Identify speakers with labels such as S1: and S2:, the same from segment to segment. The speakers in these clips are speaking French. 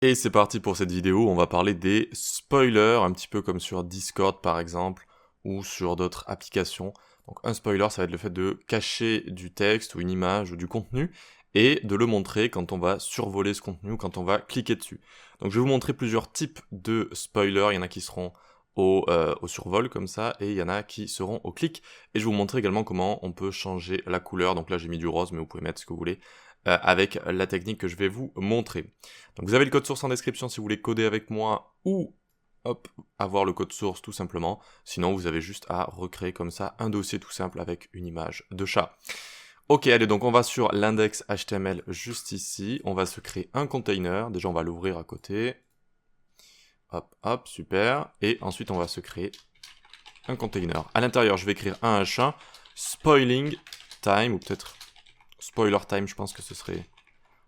S1: Et c'est parti pour cette vidéo, on va parler des spoilers, un petit peu comme sur Discord par exemple, ou sur d'autres applications. Donc un spoiler, ça va être le fait de cacher du texte ou une image ou du contenu, et de le montrer quand on va survoler ce contenu ou quand on va cliquer dessus. Donc je vais vous montrer plusieurs types de spoilers, il y en a qui seront au survol comme ça, et il y en a qui seront au clic. Et je vais vous montrer également comment on peut changer la couleur, donc là j'ai mis du rose, mais vous pouvez mettre ce que vous voulez, avec la technique que je vais vous montrer. Donc vous avez le code source en description si vous voulez coder avec moi ou hop, avoir le code source tout simplement. Sinon vous avez juste à recréer comme ça un dossier tout simple avec une image de chat. Ok, allez, donc on va sur l'index HTML juste ici. On va se créer un container. Déjà on va l'ouvrir à côté. Hop, hop, super. Et ensuite on va se créer un container. À l'intérieur je vais écrire un H1 spoiling time, ou peut-être spoiler time, je pense que ce serait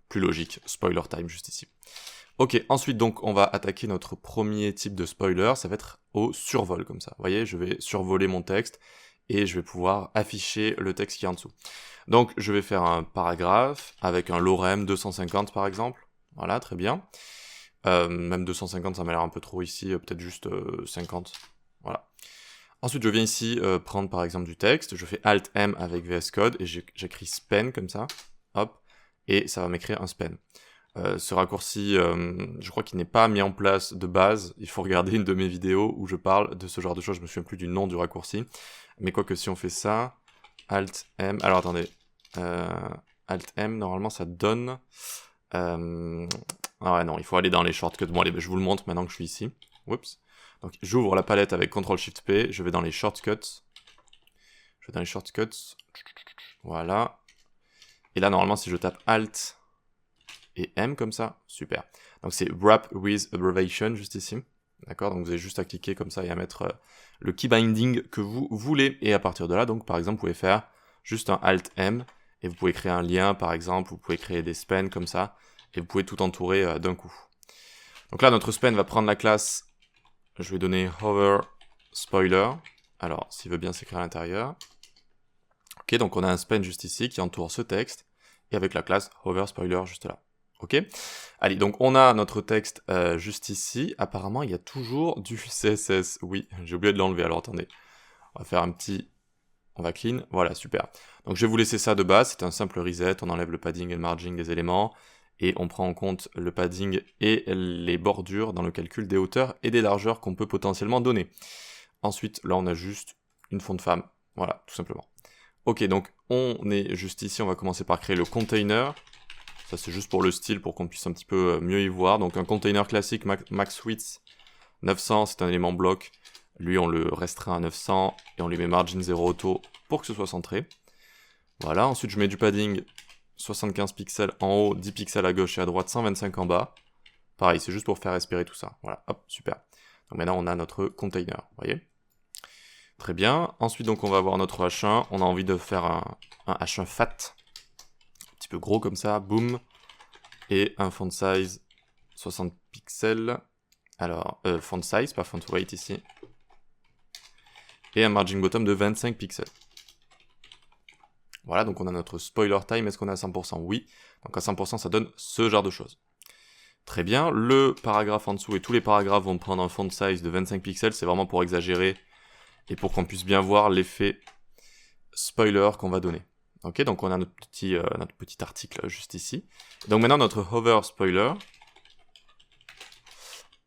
S1: plus logique, spoiler time juste ici. Ok, ensuite donc on va attaquer notre premier type de spoiler, ça va être au survol comme ça. Vous voyez, je vais survoler mon texte et je vais pouvoir afficher le texte qui est en dessous. Donc je vais faire un paragraphe avec un lorem 250 par exemple. Voilà, très bien. Même 250 ça m'a l'air un peu trop ici, peut-être juste 50. Voilà. Ensuite je viens ici prendre par exemple du texte, je fais Alt M avec VS Code et j'écris span comme ça. Hop. Et ça va m'écrire un span. Ce raccourci, je crois qu'il n'est pas mis en place de base. Il faut regarder une de mes vidéos où je parle de ce genre de choses. Je me souviens plus du nom du raccourci. Mais quoique si on fait ça, Alt M... Alors attendez. Alt M, normalement ça donne... Ah ouais, non, il faut aller dans les shortcuts. Bon, allez, je vous le montre maintenant que je suis ici. Oups. Donc j'ouvre la palette avec CTRL-SHIFT-P. Je vais dans les shortcuts. Voilà. Et là, normalement, si je tape Alt et M comme ça, super. Donc c'est Wrap with Abbreviation juste ici. D'accord, donc vous avez juste à cliquer comme ça et à mettre le key binding que vous voulez. Et à partir de là, donc par exemple, vous pouvez faire juste un Alt M et vous pouvez créer un lien par exemple, vous pouvez créer des spans comme ça et vous pouvez tout entourer d'un coup. Donc là, notre span va prendre la classe, je vais donner hover spoiler. Alors, s'il veut bien s'écrire à l'intérieur. Ok, donc on a un span juste ici qui entoure ce texte et avec la classe hover spoiler juste là. Ok. Allez, donc on a notre texte juste ici. Apparemment, il y a toujours du CSS. Oui, j'ai oublié de l'enlever. Alors attendez, on va faire un petit... On va clean. Voilà, super. Donc je vais vous laisser ça de base. C'est un simple reset. On enlève le padding et le margin des éléments. Et on prend en compte le padding et les bordures dans le calcul des hauteurs et des largeurs qu'on peut potentiellement donner. Ensuite, là, on a juste une fond de femme. Voilà, tout simplement. Ok, donc on est juste ici. On va commencer par créer le container. Ça c'est juste pour le style, pour qu'on puisse un petit peu mieux y voir. Donc un container classique, max width 900, c'est un élément bloc. Lui on le restreint à 900 et on lui met margin 0 auto pour que ce soit centré. Voilà, ensuite je mets du padding 75 pixels en haut, 10 pixels à gauche et à droite, 125 en bas. Pareil, c'est juste pour faire respirer tout ça. Voilà, hop, super. Donc maintenant on a notre container, vous voyez. Très bien, ensuite donc on va avoir notre H1. On a envie de faire un H1 fat. Un petit peu gros comme ça, boum, et un font size 60 pixels, alors font size, pas font weight ici, et un margin bottom de 25 pixels. Voilà, donc on a notre spoiler time. Est-ce qu'on est à 100%? Oui, donc à 100% ça donne ce genre de choses. Très bien, le paragraphe en dessous et tous les paragraphes vont prendre un font size de 25 pixels, c'est vraiment pour exagérer et pour qu'on puisse bien voir l'effet spoiler qu'on va donner. Ok, donc on a notre petit article juste ici. Donc maintenant notre hover spoiler,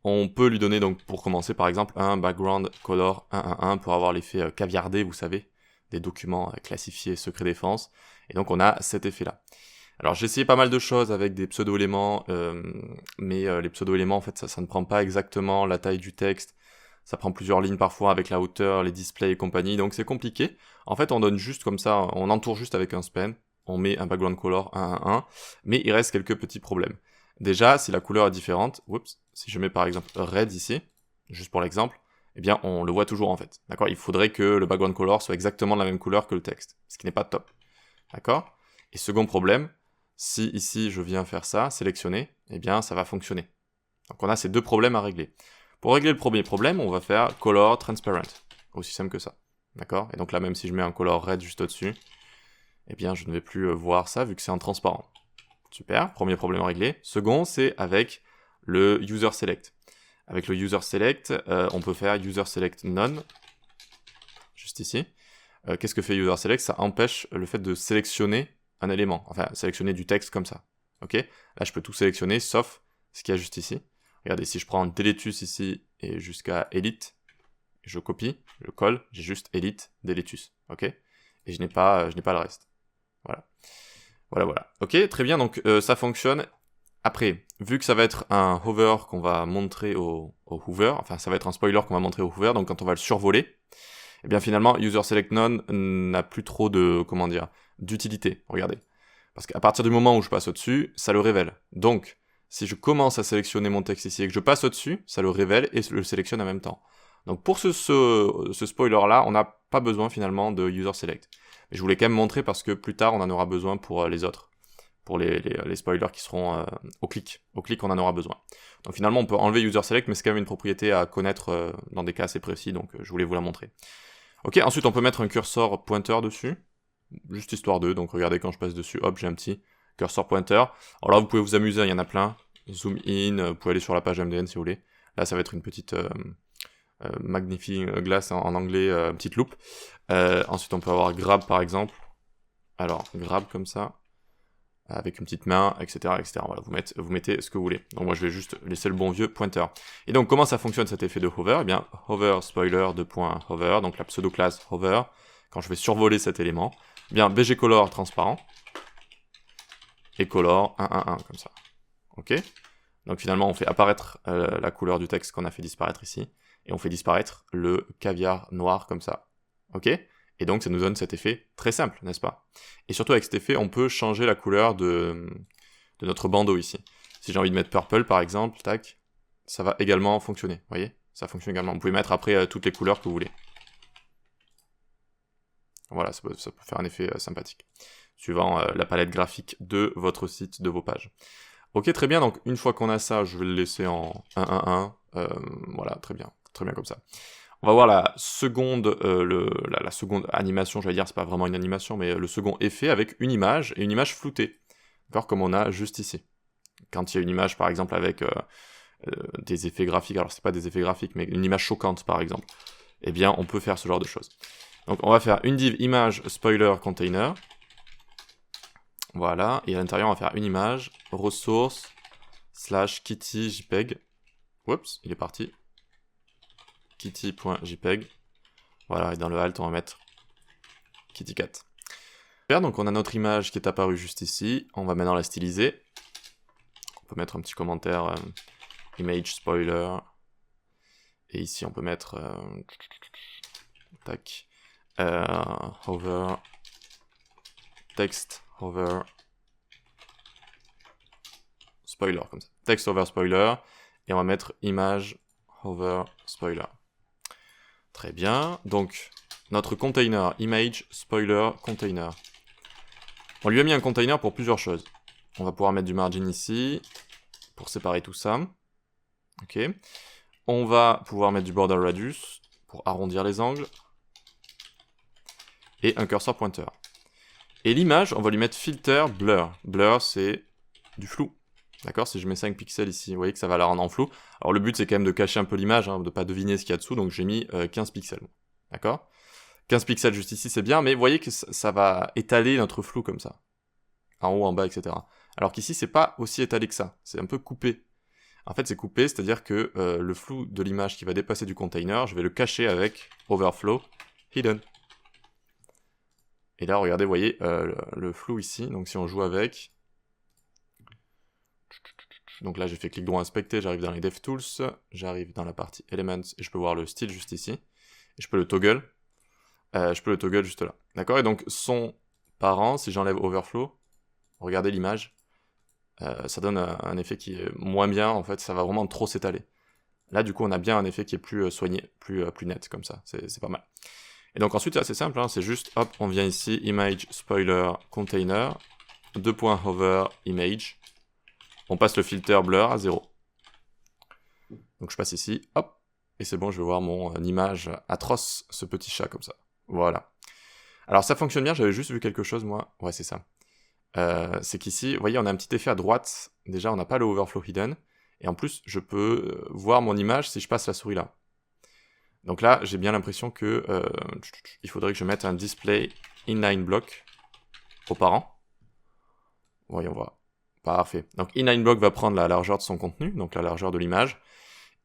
S1: on peut lui donner donc pour commencer par exemple un background color 111 pour avoir l'effet caviardé, vous savez, des documents classifiés secret défense. Et donc on a cet effet là. Alors j'ai essayé pas mal de choses avec des pseudo-éléments, mais les pseudo-éléments en fait ça ne prend pas exactement la taille du texte. Ça prend plusieurs lignes parfois avec la hauteur, les displays et compagnie, donc c'est compliqué. En fait, on donne juste comme ça, on entoure juste avec un span, on met un background color 111, mais il reste quelques petits problèmes. Déjà, si la couleur est différente, oups, si je mets par exemple red ici, juste pour l'exemple, eh bien on le voit toujours en fait. D'accord? Il faudrait que le background color soit exactement de la même couleur que le texte, ce qui n'est pas top. D'accord? Et second problème, si ici je viens faire ça, sélectionner, eh bien ça va fonctionner. Donc on a ces deux problèmes à régler. Pour régler le premier problème, on va faire color transparent. Aussi simple que ça. D'accord? Et donc là, même si je mets un color red juste au-dessus, eh bien, je ne vais plus voir ça vu que c'est en transparent. Super, premier problème réglé. Second, c'est avec le user select. Avec le user select, on peut faire user select none, juste ici. Qu'est-ce que fait user select? Ça empêche le fait de sélectionner un élément, enfin sélectionner du texte comme ça. Ok? Là je peux tout sélectionner sauf ce qu'il y a juste ici. Regardez, si je prends deletus ici et jusqu'à elite, je copie, je colle, j'ai juste elite, deletus. Ok? Et je n'ai pas le reste. Voilà. Voilà. Ok, très bien, donc ça fonctionne. Après, vu que ça va être un hover qu'on va montrer au hover, enfin ça va être un spoiler qu'on va montrer au hover, donc quand on va le survoler, et bien finalement, user select none n'a plus trop de, comment dire, d'utilité, regardez. Parce qu'à partir du moment où je passe au-dessus, ça le révèle. Donc, si je commence à sélectionner mon texte ici et que je passe au-dessus, ça le révèle et le sélectionne en même temps. Donc pour ce spoiler-là, on n'a pas besoin finalement de user select. Mais je voulais quand même montrer parce que plus tard, on en aura besoin pour les autres. Pour les spoilers qui seront au clic. Au clic, on en aura besoin. Donc finalement, on peut enlever user select, mais c'est quand même une propriété à connaître dans des cas assez précis, donc je voulais vous la montrer. Ok, ensuite on peut mettre un cursor pointer dessus, juste histoire de, donc regardez quand je passe dessus, hop, j'ai un petit cursor pointer. Alors là, vous pouvez vous amuser, il y en a plein. Zoom in, vous pouvez aller sur la page MDN si vous voulez. Là, ça va être une petite magnifying glass en anglais, petite loupe. Ensuite, on peut avoir grab par exemple. Alors, grab comme ça, avec une petite main, etc. Voilà, vous mettez ce que vous voulez. Donc moi, je vais juste laisser le bon vieux pointer. Et donc, comment ça fonctionne cet effet de hover? Eh bien, hover spoiler .hover, donc la pseudo-classe hover, quand je vais survoler cet élément, eh bien, bgcolor transparent, et color 111, comme ça. Ok? Donc finalement, on fait apparaître la couleur du texte qu'on a fait disparaître ici, et on fait disparaître le caviar noir, comme ça. Ok? Et donc ça nous donne cet effet très simple, n'est-ce pas? Et surtout avec cet effet, on peut changer la couleur de notre bandeau ici. Si j'ai envie de mettre purple par exemple, tac, ça va également fonctionner, vous voyez? Ça fonctionne également. Vous pouvez mettre après toutes les couleurs que vous voulez. Voilà, ça peut faire un effet sympathique, suivant la palette graphique de votre site, de vos pages. Ok, très bien, donc une fois qu'on a ça, je vais le laisser en 1-1-1, voilà, très bien comme ça. On va voir la seconde, la seconde animation, je vais dire, c'est pas vraiment une animation, mais le second effet avec une image, et une image floutée, d'accord, comme on a juste ici. Quand il y a une image, par exemple, avec des effets graphiques, alors c'est pas des effets graphiques, mais une image choquante, par exemple, eh bien, on peut faire ce genre de choses. Donc, on va faire une div image spoiler container, voilà, et à l'intérieur, on va faire une image ressource / kitty jpeg, oups, il est parti, kitty.jpeg, voilà, et dans le alt, on va mettre kittycat. Donc on a notre image qui est apparue juste ici, on va maintenant la styliser. On peut mettre un petit commentaire image spoiler, et ici on peut mettre tac, hover, text hover spoiler, comme ça. Text hover spoiler, et on va mettre image hover spoiler. Très bien, donc notre container, image spoiler container. On lui a mis un container pour plusieurs choses. On va pouvoir mettre du margin ici, pour séparer tout ça. Ok. On va pouvoir mettre du border radius, pour arrondir les angles. Et un cursor pointer. Et l'image, on va lui mettre filter blur. Blur, c'est du flou. D'accord? Si je mets 5 pixels ici, vous voyez que ça va la rendre en flou. Alors le but, c'est quand même de cacher un peu l'image, hein, de ne pas deviner ce qu'il y a dessous, donc j'ai mis 15 pixels. D'accord? 15 pixels juste ici, c'est bien, mais vous voyez que ça va étaler notre flou comme ça. En haut, en bas, etc. Alors qu'ici, c'est pas aussi étalé que ça. C'est un peu coupé. En fait, c'est coupé, c'est-à-dire que le flou de l'image qui va dépasser du container, je vais le cacher avec overflow hidden. Et là, regardez, vous voyez le flou ici. Donc si on joue avec... Donc là, j'ai fait clic droit inspecter, j'arrive dans les DevTools, j'arrive dans la partie Elements, et je peux voir le style juste ici. Et je peux le toggle. Juste là. D'accord? Et donc, son parent, si j'enlève overflow, regardez l'image, ça donne un effet qui est moins bien, en fait, ça va vraiment trop s'étaler. Là, du coup, on a bien un effet qui est plus soigné, plus net, comme ça, c'est pas mal. Et donc ensuite, c'est assez simple, hein, c'est juste, hop, on vient ici, image spoiler container, .hover image, on passe le filter blur à 0. Donc je passe ici, hop, et c'est bon, je vais voir mon image atroce, ce petit chat comme ça. Voilà. Alors ça fonctionne bien, j'avais juste vu quelque chose, moi. Ouais, c'est ça. C'est qu'ici, vous voyez, on a un petit effet à droite. Déjà, on n'a pas le overflow hidden. Et en plus, je peux voir mon image si je passe la souris là. Donc là, j'ai bien l'impression que il faudrait que je mette un display inline block auparant. Voyons voir. Parfait. Donc inline block va prendre la largeur de son contenu, donc la largeur de l'image.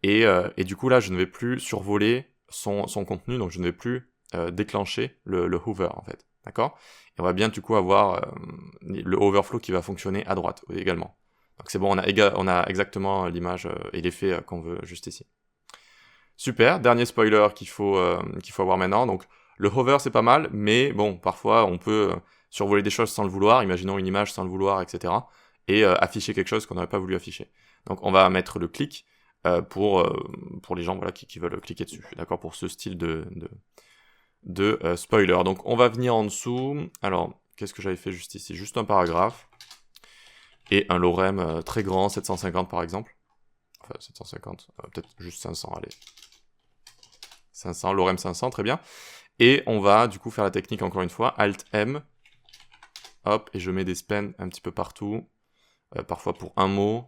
S1: Et du coup là, je ne vais plus survoler son contenu, donc je ne vais plus déclencher le hover en fait. D'accord? Et on va bien du coup avoir le overflow qui va fonctionner à droite également. Donc c'est bon, on a exactement l'image et l'effet qu'on veut juste ici. Super, dernier spoiler qu'il faut avoir maintenant. Donc le hover c'est pas mal, mais bon, parfois on peut survoler des choses sans le vouloir, imaginons une image sans le vouloir, etc. Et afficher quelque chose qu'on n'aurait pas voulu afficher. Donc on va mettre le clic pour les gens voilà, qui veulent cliquer dessus, d'accord, pour ce style de spoiler. Donc on va venir en dessous. Alors, qu'est-ce que j'avais fait juste ici? Juste un paragraphe. Et un lorem très grand, 750 par exemple. Enfin, 750, peut-être juste 500, allez. 500, lorem 500, très bien. Et on va du coup faire la technique encore une fois, Alt-M. Hop, et je mets des spans un petit peu partout. Parfois pour un mot.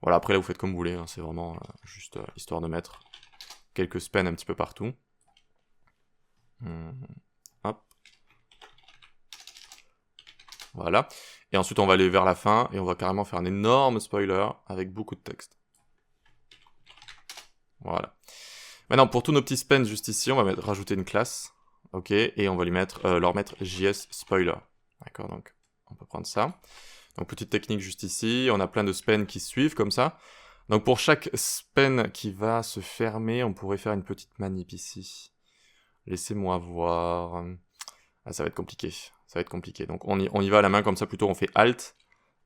S1: Voilà, après là vous faites comme vous voulez, hein, c'est vraiment juste histoire de mettre quelques spans un petit peu partout. Hop. Voilà. Et ensuite on va aller vers la fin et on va carrément faire un énorme spoiler avec beaucoup de texte. Voilà. Maintenant pour tous nos petits spans juste ici, on va rajouter une classe. Ok, et on va leur mettre JS Spoiler. D'accord, donc on peut prendre ça. Donc petite technique juste ici, on a plein de spans qui suivent comme ça. Donc pour chaque span qui va se fermer, on pourrait faire une petite manip ici. Laissez-moi voir. Ah, ça va être compliqué. Ça va être compliqué. Donc on y va à la main comme ça, plutôt on fait Alt,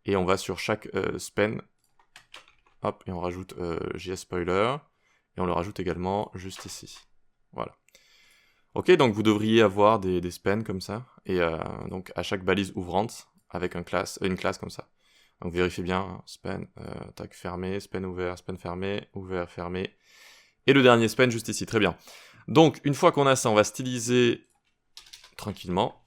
S1: et on va sur chaque span. Hop, et on rajoute JS Spoiler, et on le rajoute également juste ici. Voilà. Ok, donc vous devriez avoir des spans comme ça, et donc à chaque balise ouvrante, avec une classe comme ça. Donc vérifiez bien, hein, span, tac, fermé, span ouvert, fermé, et le dernier span juste ici, très bien. Donc une fois qu'on a ça, on va styliser tranquillement.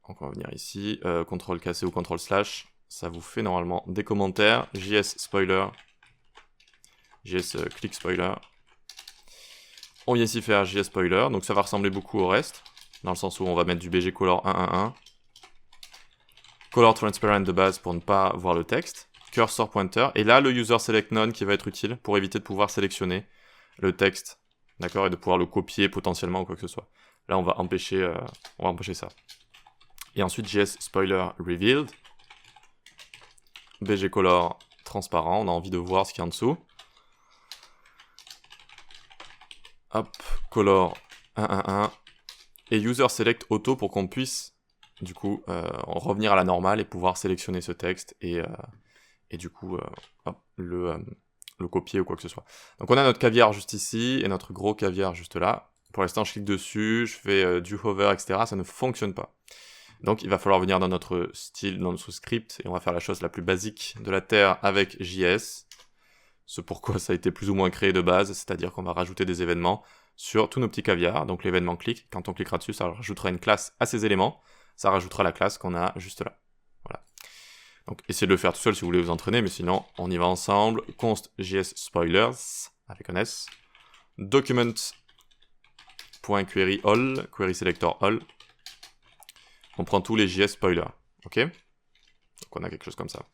S1: Donc on va venir ici, CTRL-C ou CTRL/, ça vous fait normalement des commentaires, JS Spoiler, JS Click Spoiler. On vient ici faire JS Spoiler, donc ça va ressembler beaucoup au reste, dans le sens où on va mettre du BG Color 111, Color Transparent de base pour ne pas voir le texte, Cursor Pointer, et là le User Select None qui va être utile pour éviter de pouvoir sélectionner le texte, d'accord, et de pouvoir le copier potentiellement ou quoi que ce soit. Là on va empêcher ça. Et ensuite JS Spoiler Revealed, BG Color transparent, on a envie de voir ce qu'il y a en dessous. Hop, Color 111, et User Select Auto pour qu'on puisse du coup revenir à la normale et pouvoir sélectionner ce texte et du coup hop, le copier ou quoi que ce soit. Donc on a notre caviar juste ici et notre gros caviar juste là. Pour l'instant je clique dessus, je fais du hover, etc. Ça ne fonctionne pas. Donc il va falloir venir dans notre style, dans notre script, et on va faire la chose la plus basique de la Terre avec JS. Ce pourquoi ça a été plus ou moins créé de base, c'est-à-dire qu'on va rajouter des événements sur tous nos petits caviars. Donc l'événement click, quand on cliquera dessus, ça rajoutera une classe à ces éléments, ça rajoutera la classe qu'on a juste là. Voilà. Donc essayez de le faire tout seul si vous voulez vous entraîner, mais sinon on y va ensemble. Const JS Spoilers, avec un S, document.query all, query selector all. On prend tous les JS spoilers, ok? Donc on a quelque chose comme ça.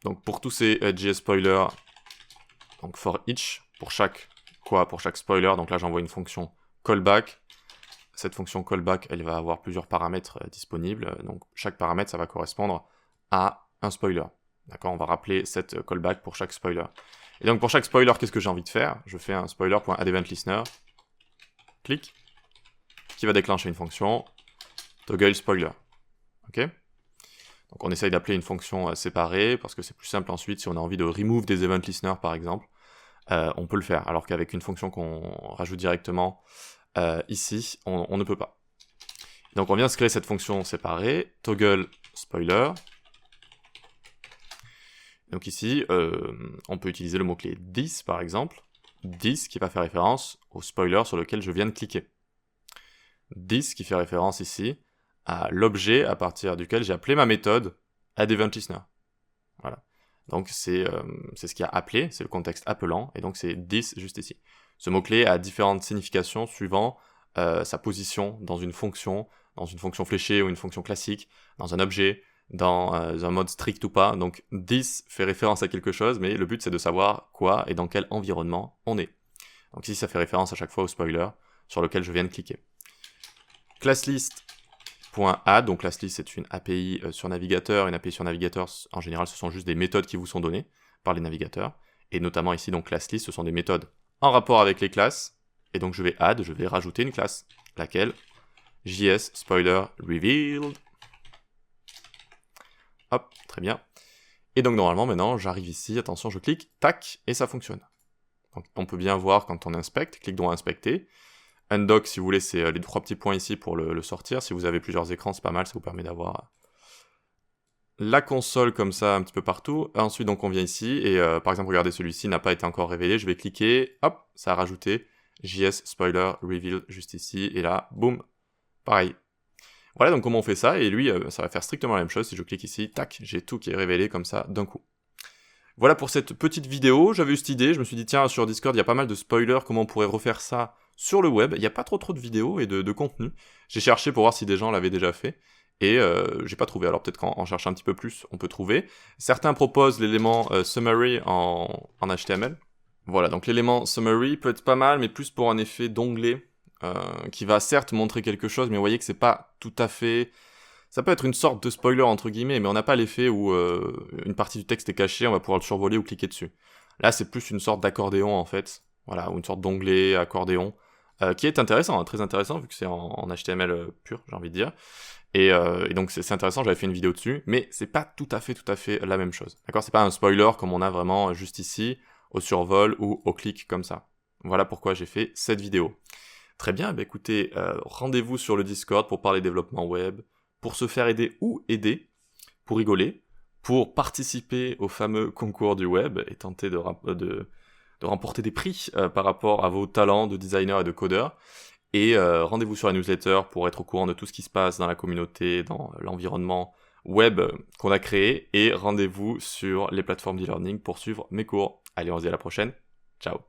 S1: Donc pour tous ces JS spoilers, donc for each, pour chaque spoiler, donc là j'envoie une fonction callback. Cette fonction callback, elle va avoir plusieurs paramètres disponibles, donc chaque paramètre ça va correspondre à un spoiler. D'accord, on va rappeler cette callback pour chaque spoiler. Et donc pour chaque spoiler, qu'est-ce que j'ai envie de faire? Je fais un spoiler.addEventListener, clic, qui va déclencher une fonction toggle spoiler. Ok? Donc on essaye d'appeler une fonction séparée, parce que c'est plus simple ensuite, si on a envie de remove des event listeners par exemple, on peut le faire, alors qu'avec une fonction qu'on rajoute directement ici, on ne peut pas. Donc on vient de créer cette fonction séparée, toggle spoiler. Donc ici, on peut utiliser le mot-clé this par exemple, this qui va faire référence au spoiler sur lequel je viens de cliquer. This qui fait référence ici à l'objet à partir duquel j'ai appelé ma méthode addEventListener. Voilà. Donc c'est ce qu'il y a appelé, c'est le contexte appelant, et donc c'est this juste ici. Ce mot-clé a différentes significations suivant sa position dans une fonction fléchée ou une fonction classique, dans un objet, dans un mode strict ou pas. Donc this fait référence à quelque chose, mais le but c'est de savoir quoi et dans quel environnement on est. Donc ici ça fait référence à chaque fois au spoiler sur lequel je viens de cliquer. ClassList.add, donc ClassList c'est une API sur navigateur. Une API sur navigateur, en général, ce sont juste des méthodes qui vous sont données par les navigateurs. Et notamment ici, donc ClassList, ce sont des méthodes en rapport avec les classes. Et donc je vais rajouter une classe, laquelle JS Spoiler Revealed. Hop, très bien. Et donc normalement maintenant, j'arrive ici, attention, je clique, tac, et ça fonctionne. Donc on peut bien voir quand on inspecte, clique dans inspecter. Undock, si vous voulez, c'est les 3 petits points ici pour le sortir. Si vous avez plusieurs écrans, c'est pas mal, ça vous permet d'avoir la console comme ça un petit peu partout. Ensuite, donc on vient ici, et par exemple, regardez, celui-ci n'a pas été encore révélé. Je vais cliquer, hop, ça a rajouté JS Spoiler Reveal juste ici, et là, boum, pareil. Voilà donc comment on fait ça, et lui, ça va faire strictement la même chose. Si je clique ici, tac, j'ai tout qui est révélé comme ça d'un coup. Voilà pour cette petite vidéo, j'avais eu cette idée, je me suis dit tiens, sur Discord, il y a pas mal de spoilers, comment on pourrait refaire ça sur le web. Il n'y a pas trop de vidéos et de contenu. J'ai cherché pour voir si des gens l'avaient déjà fait, et j'ai pas trouvé. Alors peut-être qu'en cherchant un petit peu plus, on peut trouver. Certains proposent l'élément summary en HTML. Voilà, donc l'élément summary peut être pas mal, mais plus pour un effet d'onglet, qui va certes montrer quelque chose, mais vous voyez que c'est pas tout à fait... Ça peut être une sorte de spoiler entre guillemets, mais on n'a pas l'effet où une partie du texte est cachée, on va pouvoir le survoler ou cliquer dessus. Là, c'est plus une sorte d'accordéon en fait, voilà, ou une sorte d'onglet, accordéon, qui est intéressant, hein, très intéressant, vu que c'est en HTML pur, j'ai envie de dire. Et donc c'est intéressant, j'avais fait une vidéo dessus, mais c'est pas tout à fait la même chose. D'accord, c'est pas un spoiler comme on a vraiment juste ici, au survol ou au clic comme ça. Voilà pourquoi j'ai fait cette vidéo. Très bien, bah écoutez, rendez-vous sur le Discord pour parler développement web, pour se faire aider ou aider, pour rigoler, pour participer au fameux concours du web et tenter de remporter des prix par rapport à vos talents de designer et de codeur. Et rendez-vous sur la newsletter pour être au courant de tout ce qui se passe dans la communauté, dans l'environnement web qu'on a créé. Et rendez-vous sur les plateformes d'e-learning pour suivre mes cours. Allez, on se dit à la prochaine. Ciao.